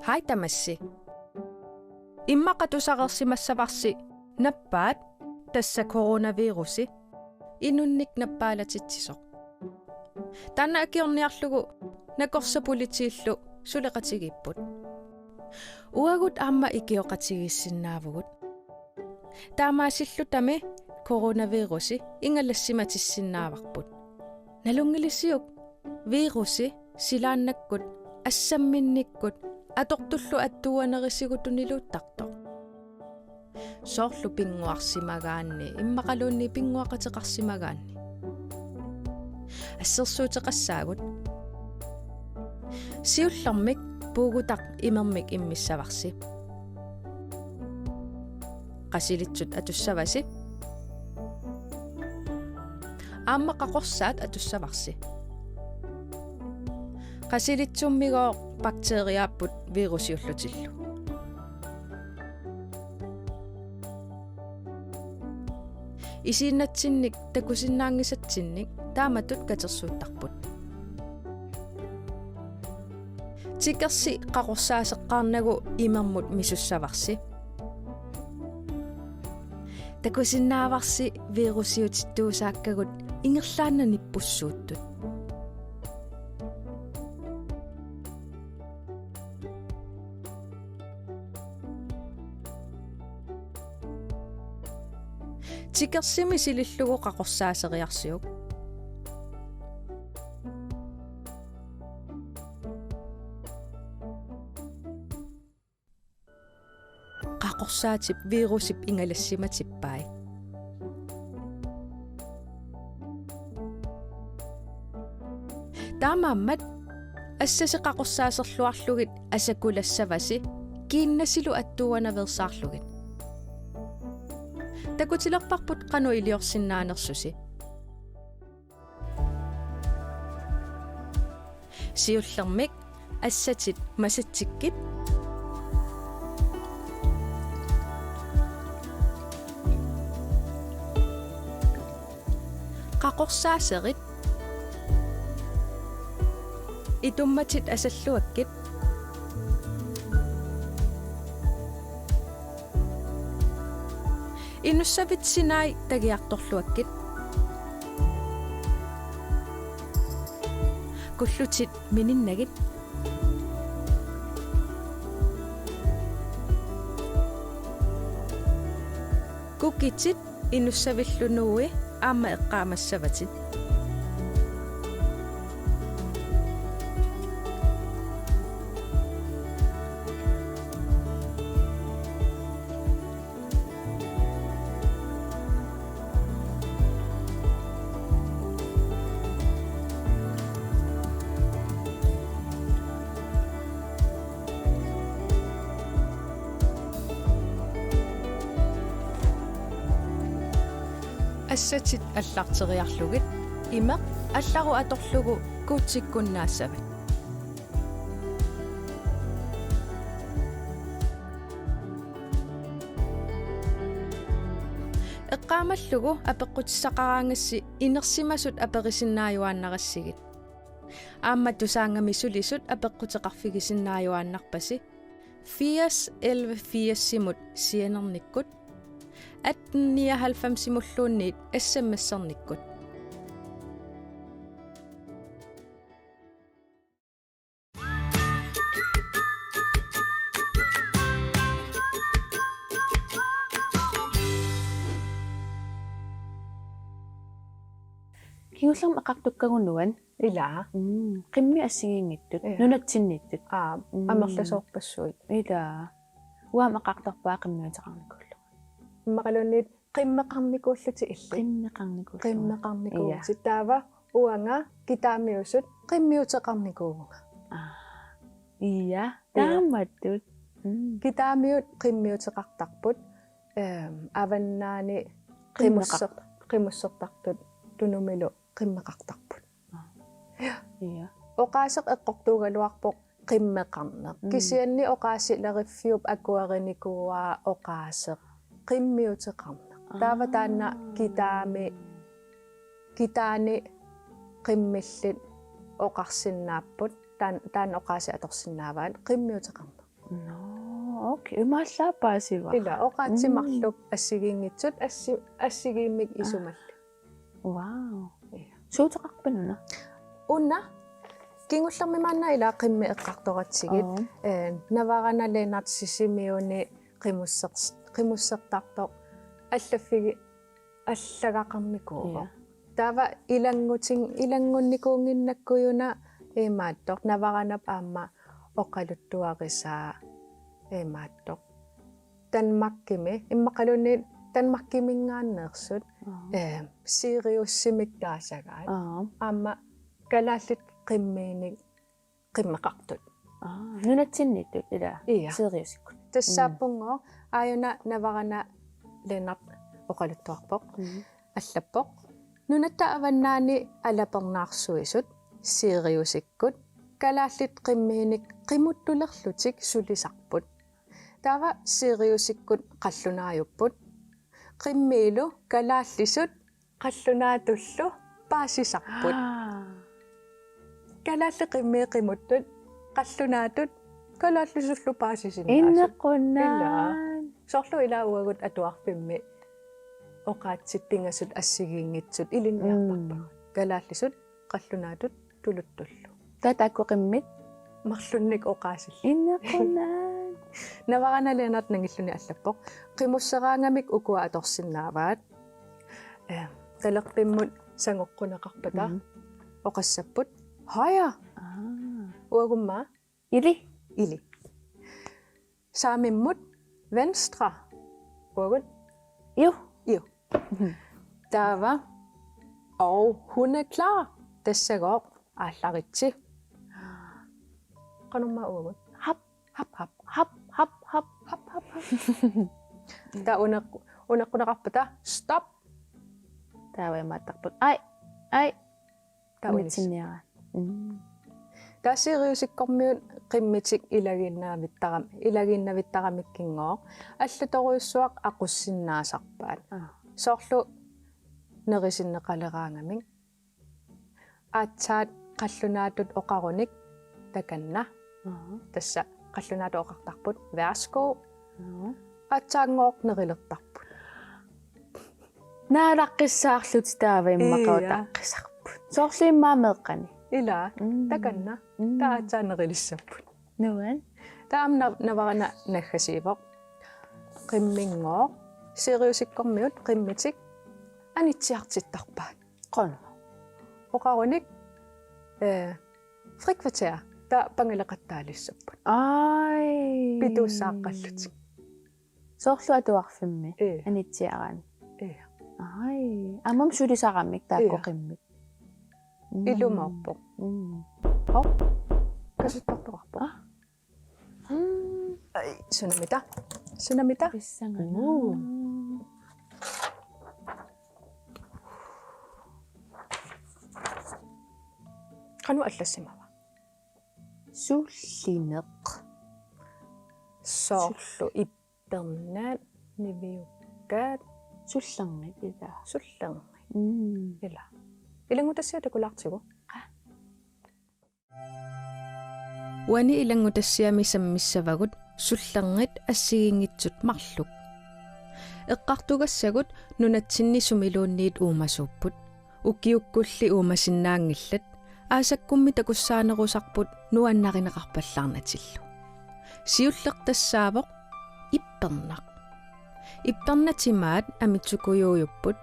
Hej tamassi. Immaqatusaqersimassavarsi nappaat tassa coronavirusi inunnik nappaalatittisoq. Tanna akiorniarlugu nakorsapolitiillu suleqatigipput. Uagut aamma ikioqatigissinaavugut. Taamaasillu tami coronavirusi ingallassimatissinaavarput. Nalungilisiuk virusi silaannakkut assamminnikkut atortullu attuanerissigutuniluuttartoq. Soorlu pinguarsimagaanni immaqaluunni pinguaqateqarsimagaanni. Assersuuteqassaagut siullermik puugutaq imermik immissavarsi. Qasilitsut atussavasi. Aamma qaqorsaat atussavarsi. Qasilitsummigoq bakteriaapput virusiullutillu. Isiinnatsinnik takusinnaangisatsinnik taamatut katersuuttarput. Tikersi qaqorsaaseqqaarnagu imermut misussavarsi. Takusinnaavarsi virusiutittuusaakkagut ingerlaanna nippussuuttut. Tikersimi silillugu qaqorsaaseriarsiuk. Qaqorsaatip virusip ingalassimatippai. Taamaammat assasi qaqorsaaserluarlugit asakulassavasi kiinnasilu attuanaversaarlugit. Takutilerparput qanu iliorsinnaanersusi. Siullermik assatit masattikkit qaqorsaaserit itummatit asalluakkit Inussavitsinai tagiartorluakkit. Kullutit mininnagit. Kukitsit inussavillunuui aamma eqqaamassavatit. Assatit allarteriarlugit imeq allaru atorlugu kuutsikkunnaassavit. Eqqaamallugu apeqqutissaqaraangassi inersimasut aperisinnaayuaannarassigit. Aamma tusaangami sulisut apeqqutеқарфигисиннааюааннарпаси 80 simut sienernikkut 1899 simulluunniit assammassernikkut. Kiusam aqartukkagunuan ilaa qimmi assigiingittut nunatsinnittut amerlasoorpassuit ilaa uam aqartarpaa qimmiataqarnikul maqalunniit qimmeqarnikuulluti illi qimmeqarnikuul sittaava uanga kitaamiusut qimmiuteqarnikuugunga iya taamattut kitaamiut qimmiuteqartarput avannaani qimussertartut tunumilu qimmeqartarput iya oqaaseq eqqortuugaluarpoq qimmeqarneq kisianni oqaasileriffiup akuarinikuaa oqaaseq qimmiuteqarneq taava taanna kitaani qimmillit oqarsinnaapput taan oqaasi atorsinnaavaat qimmiuteqarneq No, okay. Maallaapaasiva. Ila oqaatsimarlup assigingitsut assigimik isumallu. Wow. Suutaqarpanuna. Unna kingullermimaanna ila qimmi eqqartoratsigit navarana Lennart sisimiuni qimussertartoq allafigi allagaqarnikuuqa tava ilangunnikuunginnakkuyuna imaattoq navaranap aamma oqaluttuarisaa imaattoq tanmakkimi immaqalunni tanmakkimingaanneersut Siriussimik taasagaat aamma kalaallit qimmiinik qimmeqartut Nunatsinnitut ila Siriusikkut тассааппунгоо ааюна наварана Lennart oqaluttuarpoq allappoq nunata avannaani Alapernaatsut Siriusikkut kalaallit qimmiinik qimuttulerlutik sulisarput taava Siriusikkut qallunaayupput qimmiilu kalaallisut qallunaatullu paasisarput kalaalli qimmii qimuttut qallunaatut kalaallisullu paasisinnaasut Innequnnaan sorlu ilauagut atuarpimmi oqaatsippigasut assigiingitsut ilinniarparpa kalaallisut qallunaatut tuluttullu Tatakuqimmit marlunnik oqaasil Innequnnaan navarana Lennart nangilluni allappoq qimusseraangamik ukua atorsinnaavaat taleqpimmut sangoqqunaqarpata oqassapput haya uagumma Ili saamimmut venstre uagut Jo taava og hun er klar tassagooq aallarитси qanumma uagut hap ta uneqqunaqarpata stop Taawaimaattarput ai ta Unitsinniara ta Siriusikkormiut qimmitik ilaginnavittaramikkinngooq allatoruissuaq aqussinnaasarpaat soorlu nerisinneqaleraangamik aatsaat qallunaatut oqarunik takanna tassa qallunaatu oqartarput værsgo aatsaangooq nerilertarput Naalaqqissaarlut taavaimmaqautaqqisarput Soorluimmaa meeqqani ila takanna ta aatsaa nerilissaput Nuan taam navarana naggasiivoq qimminngooq Siriusikkormiut qimmitik anitsiartittarpaat qon oqarunik frikvarter ta pangaleqattaalissapput ai pituussaaqqallutik Soorlu atuarfimmi anitsiaraan ai amam sulisaqammik taakkoqimmit illumaarpoq kasuttartoqarpoq ai sunamita Pissangana qanu allassimawa Sullineq soorlu ippernaat niviukkaat Sullerngit ila sullerni ila ilangutassiat akulaartigu wani ilangutassiami sammissavagut sullerngit assigiingitsut marluk eqqartugassagut nunatsinni sumiluunniit uumasuupput ukiukkulli uumasinnaangillat aasakkummi takussaanerusarput nuannarineqarpallarnatillu siullertassaavoq ippernaatimaat amitsukujuujupput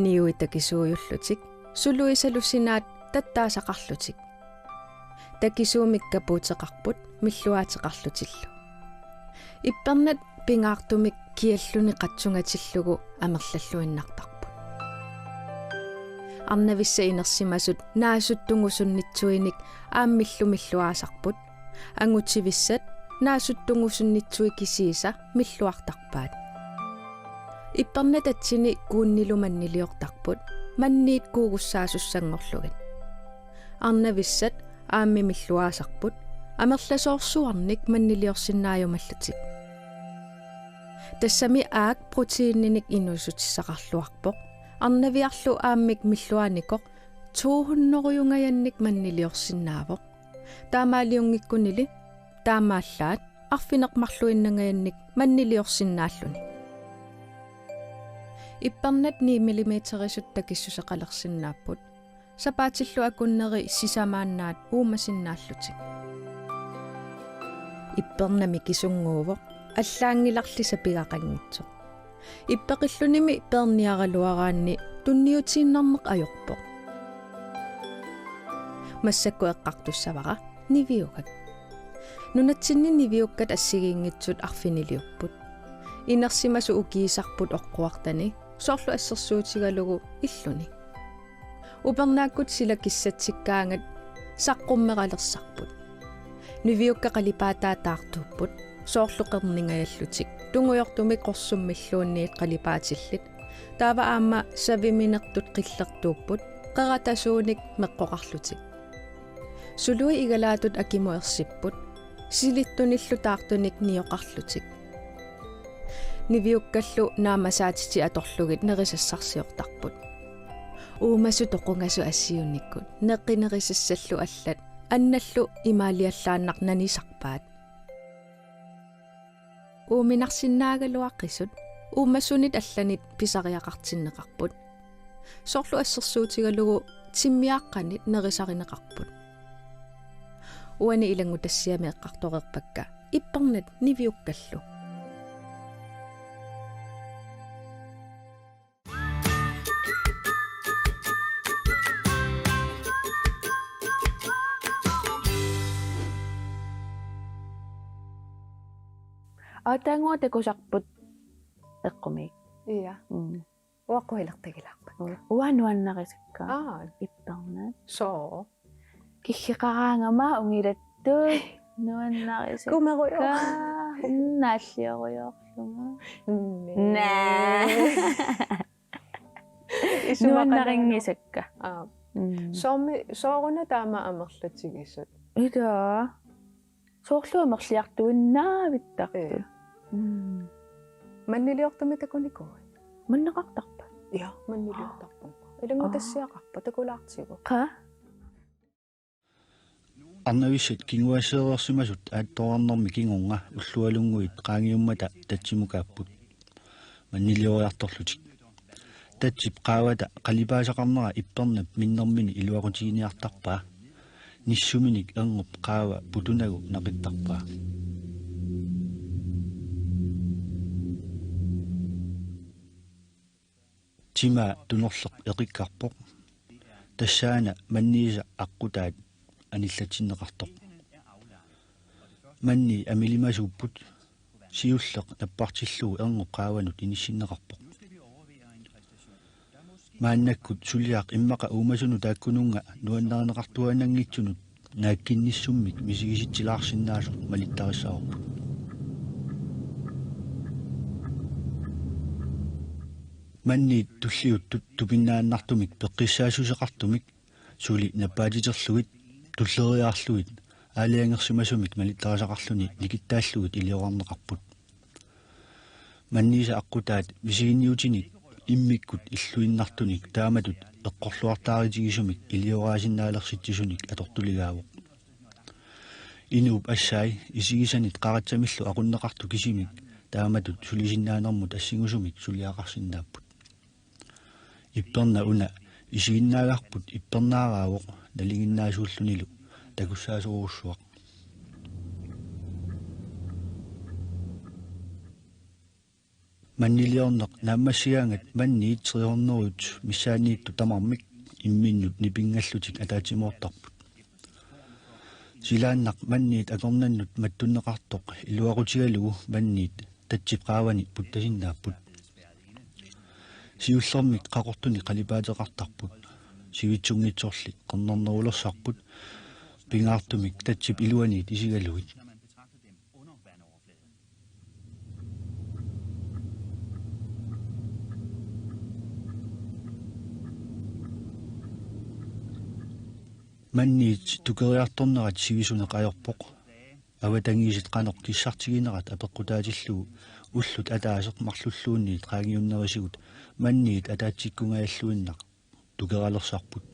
niuitakisuujullutik suluisalussinaat tattaasaqarlutik takisuumikkapuuteqarput milluaateqarlutillu ipпернат пингаартумик киаллуни қатсунгаtilluгу амерллаллуиннартарпут арнависса инерсимасут наасуттунгусуннитсуиник ааммиллумиллуаасарпут ангутсивиссат наасуттунгусуннитсуи кисииса миллуартарпаат иппернататсини кууннилуманнилиортарпут манниит куугуссаасуссангорлугит арнависсат аамми миллуаасарпут амерласоорсуарник маннилиорсиннаajumallutик тассами аак протеинниник инусутиссақарлуарпоқ арнавиарлу ааммик миллуааникоқ 200 маннилиорсиннаавоқ таамаалиунгиккунили таамааллаат арфинеқмарлуиннангаянник маннилиорсиннааллуни иппернат 9 мм такиссусеқалерсиннааппут сапаатиллу акуннери сисамааннаат уумасиннааллутик иппернами кисунгуувоқ аллаангиларлиса пигақангитсоқ иппеқиллуними перниаралуараанни тунниутииннарнеқ ajorpoq массакку эққартуссавара нивиукак нунатсинни нивиуккат ассигиингитсут арфинилиуппут инерсимасу укиисарпут оққуартани соорлу ассерсуутигалугу иллуни упернааккут сила киссатсиккаангат саққуммералерсарпут нивиукка қалипаатаатаартууппут соорлу қернингаяллутик тунгуйортумик қорсуммиллуунниит қалипаатиллит таава аама савиминертут қиллертууппут қератасууник меққоқарлутик сулуи игалаатут акимуерсиппут силиттуниллу таартуник ниоқарлутик нивиуккаллу наамасаатити аторлугит нерисассарсиортарпут уумасу тоқунгасу ассиунниккут неққинерисассаллу аллат анналлу имаалиаллааннар нанисарпаат ууминарсиннаагалуаққисут уумасунит алланит писариақартиннеқарпут соорлу ассерсуутигалугу тиммиаққанит нерисаринеқарпут уани илангу тассиами эққарторерпакка иппернат нивиуккаллу атангуа такусарпут эққумик Iya. Uаққуилертагилаарпак. уануаннарисакка иппернат So. киххеқараангама унгилатту нуаннарисакка Kumеруйо. нааллиоруйоорлума Nää. нуаннарингисакка Sooruna taama amerlutigisut. ида соорлуа мерлиартуиннаавиттарту Manniliortumi takunikuu. маннеқартарпа Ja, manniliortarpun. Ilangu tassiaqarpa takulaartigu. qa арнависит кингуассеерсимасут аатторарнэрми кингунга уллуалунгуит qaangiummata татсимукааппут маннилиориарторлутик татсип qaavata qalipаасақарнера иппернап миннэрмини илуақутигиниартарпаа ниссуминик эрнуп qaava путунагу нақиттарпаа тима тунерлеқ эқиккарпоқ тассаана маннииса аққутаат аниллатиннеқартоқ манни амилимасууппут сиуллеқ наппартиллуу эрнуп qaаванут иниссиннеқарпоқ мааннаккут сулиақ иммақа уумасуну тааккунунга нуаннернеқартуанангитсунут нааккинниссуммик мисигиситсилаарсинаасоқ малиттарissаарпут манни туллиуттут тупиннааннартумик пеққиссаасусеқартумик сули наппаатитерлугит туллериаарлугит аалиангерсимасумик малиттарисақарлуни никиттааллугит илиорарнеқарпут манниса аққутаат мисигинниутиник иммиккут иллуиннартуник тааматут эққорлуартааритигисумик илиораасиннаалерситсисуник атортулигаавоқ инууп ассаи исигисанит қаратсамиллу ақуннеқарту кисимик тааматут сулисиннаанермут ассигусумик сулиақарсиннааппут ипперна уна исигиннаагаарпут иппернаараавоқ налигиннаасууллунилу такуссаасоруссуақ маннилиорнеқ нааммассиаангат манниит триорнерут миссааниитту тамармик имминнут нипингаллутик атаатимуортарпут силааннақ манниит акорнаннут маттуннеқартоқ илуақутигалугу манниит татсип qaavani puttasinnaapпут сиуллэрмик қақортуни қалипаатеқартарпут сивитсунгитсоорлик қернернерулерсарпут пингаартумик татсип илуаниит исигалугит манниит тукериарторнерат сивисунеқаёрпоқ аватангисит қанеқ киссартигинерат апеққутаатиллугу уллут атаасеқ марлуллуунниит qaangiunnerисигут манниит атаатсиккунгааллуиннақ тукералерсарпут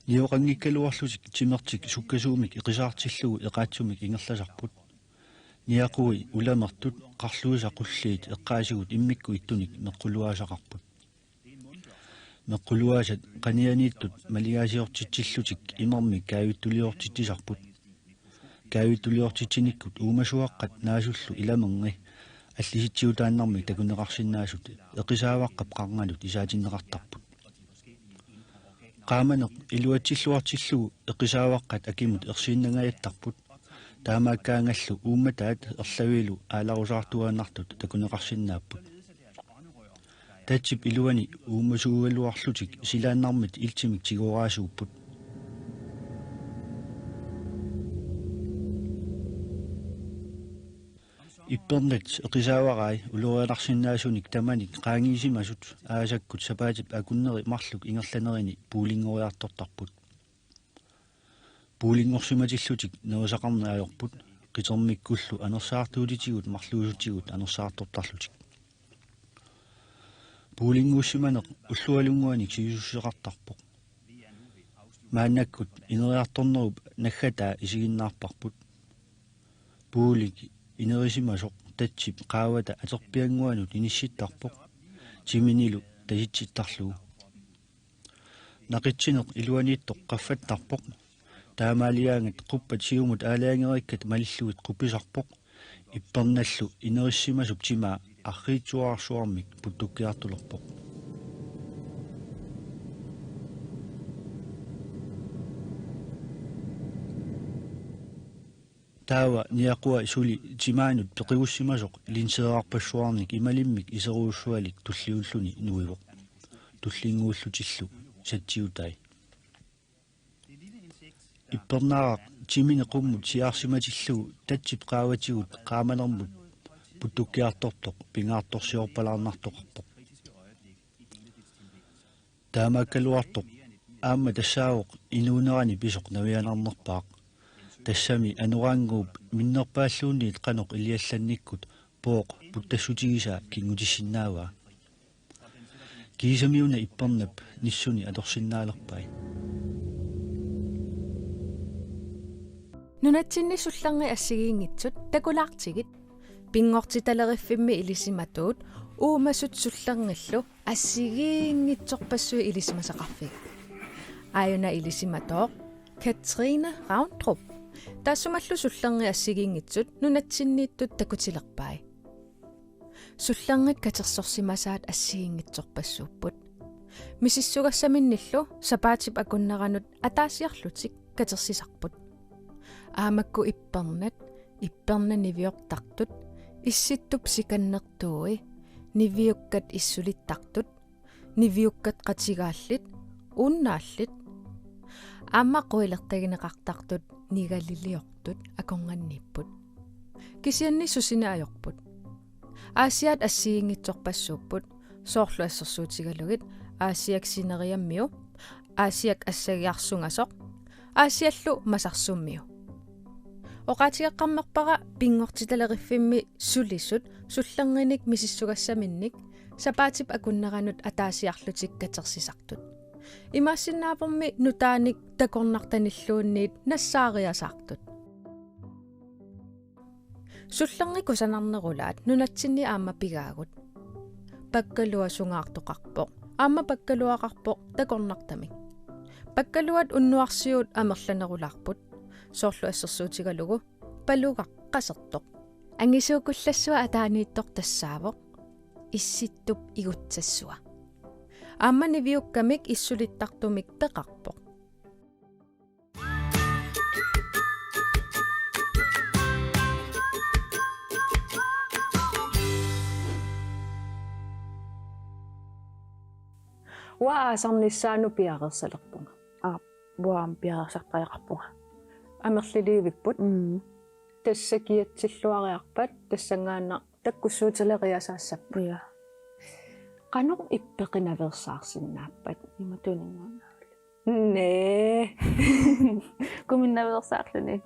Niorangikkaluarlutik timertik sukkasuumik iqisaartillugu eqaatsumik ingerlasarput. Niaqui ulamertut qarluusaqulliit eqqaasigut immikku ittunik meqquluaasaqarput. Meqquluaasat qanianiittut maligaasiortitsillutik imermi kaavittuliortittisarput. Kaavittuliortitinikkut uumasuaqqat naasullu ilamerni аллиситсиутааннарми такунеқарсинаасут эқисааваққап қарнгалут исаатиннеқартарпут qaamaneq iluatsilluartilluu eqisaavaqqat akimut ersiinnangajattarput taamaakkaangallu uummataat erlaviilu aalarusaartuaanartut takuneqarsinnaapput tatsip iluani uumasuugaluarlutik silaannarmit iltimik tiguuraasuupput ippernet eqisaavarai uluarialarsinnaasunik tamanik qaangiisimasut aasakkut sapaatip akunneri marluk ingerlanerini puulingoriartortarput puulingorsimatillutik neusaqarnaajorput qitermikkullu anersaartuulitigut marluusutigut anersaartortarlutik puulinguussimaneq ullualunguanik siususseqartarpoq maannakkut ineriartornerup naggataa isiginnaarparput puulik inerisimasoq tatsip qaavata aterpianguanut inissittarpoq timinilu tasitsittarlugu naqitsineq iluaniittoq qaffattarpoq taamaaliaangat quppat siumut aalaangerikkat malilluit qupisarpoq ippernallu inerissimasuk timaa arriitsuarsuarmik puttukkiartulerpoq tawa niaqua suli timaanut peqiussimasoq linseerarpassuarnik imalimmik iseruussualik tulliulluni nuivoq tullinguullutillu satsiutai ippernaaraq timine qummut siaarsimatillugu tatsip qaavatigut qaamanermut puttukkiartortoq pingaartorsiorpalaarnartoqarpoq taamaakkaluartoq aamma tassaawoq inuunerani pisoq navianarnerpaaq tassami anuranguup minnerpaalluunniit qanoq iliallannikkut pooq puttassutigisaa kingutissinnaavaa kiisamiuna ippernap nissuni atorsinnaalerpai nunatsinni sullangi assigiingitsut takulaartigit pingortitalerifimmi ilisimatuut uumasut sullangillu assigiingitsorpassui ilisimasaqarfik ayuna ilisimatoq Katrine Ravndrup taassumallu sullangi assigiingitsut nunatsinniittut takutilerpai sullangit katersorsimasaat assigiingitsorpassuupput misissugassaminnillu sapaatip akunneranut ataasiarlutik katersisarput aamakku ipperna niviortartut issittup sikannertuui niviukkat issulittartut niviukkat qatigaallit unnaallit aamma qoilertagineqartartut nigaliliortut akongannipput kisianni susinaajorput aasiat assigiingitsorpassuupput soorlu assersuutigalugit aasiak sineriammiu aasiak assagiarsungasoq aasiallu masarsummiu oqaatigaqqarmerpara pingortitalerifimmi sulisut sullanginik misissugassaminnik sapaatip akunneranut ataasiarlutik katersisartut imaassinnaapormi nutaanik takornartanilluunniit nassaariasaartut sullangiku sanarnerulaat aamma pigaagut pakkalua sungaartoqarpoq aamma pakkaluaqarpoq takornartamik pakkaluat unnuarsiut amerlanerulaarput soorlu assersuutigalugu palugaq angisuukullassua ataaniittoq tassaavoq issittup igutsassua aamma niviukkamik issulittartumik peqarpoq Waasarnissaanu piareersalerpunga. Buam piarersartariaqarpunga. Amerliliivipпут. Тассакиатсиллуариарпат тассангаана таккуссуутелериасаассаппу. Ja. Qanoq ippeqinaversaarsinnaappat. Imatuninguanaavlu. Nee. Kuminnaversaarluni.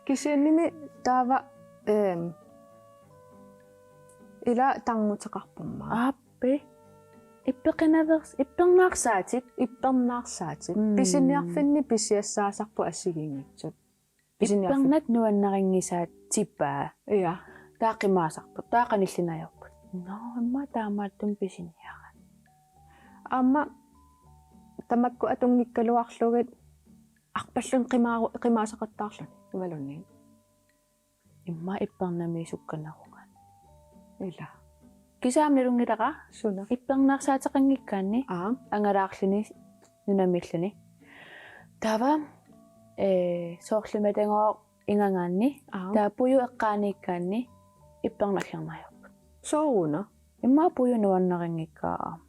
Kisiannimi taava ila tarmuteqarpummaa. Appi. ippernaarsaati ippernaarsaati pisiniarfinni pisiassaasarpu assigingitsut ipernat nuannaringisaat tipaa ja taaqimaasarpu taaqanillinajorput no imma taamaattum pisiniara amma tamakku atungikkaluarlugit arpallun qimaasaqattaarluni imalunniin imma ipparnami sukkanarunga ila kisaamnilungilaqa suna ippernaarsaataqangikkaanni angalaarluni nunamilluni tava soorlumatangoo ingangaanni taapuyu eqqaanikkaanni ipperналлернajorput sooruna imma puyu nuannariнгikkaa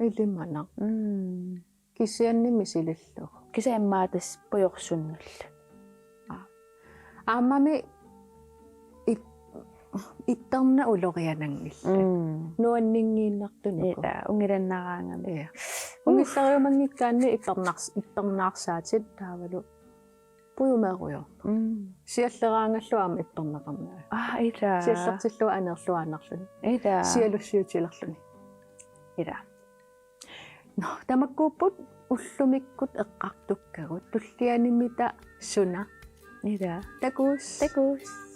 ilimana kisiannimi silillu kisa immaatas pujorsunnalla aamami ipperna ulorianangill nuanningiinnartunuku ila ungilannaraangami ja ungillariumangikkaanni ippernaarsaati taavalu puyumeeruyo sialleraangallu aama ipperneqarnaa ila siallertillu anerluaanarluni ila sialussiutilarluni ila no tamakkuupput ullumikkut eqqartukkagut tullianimita suna ila takuus takuus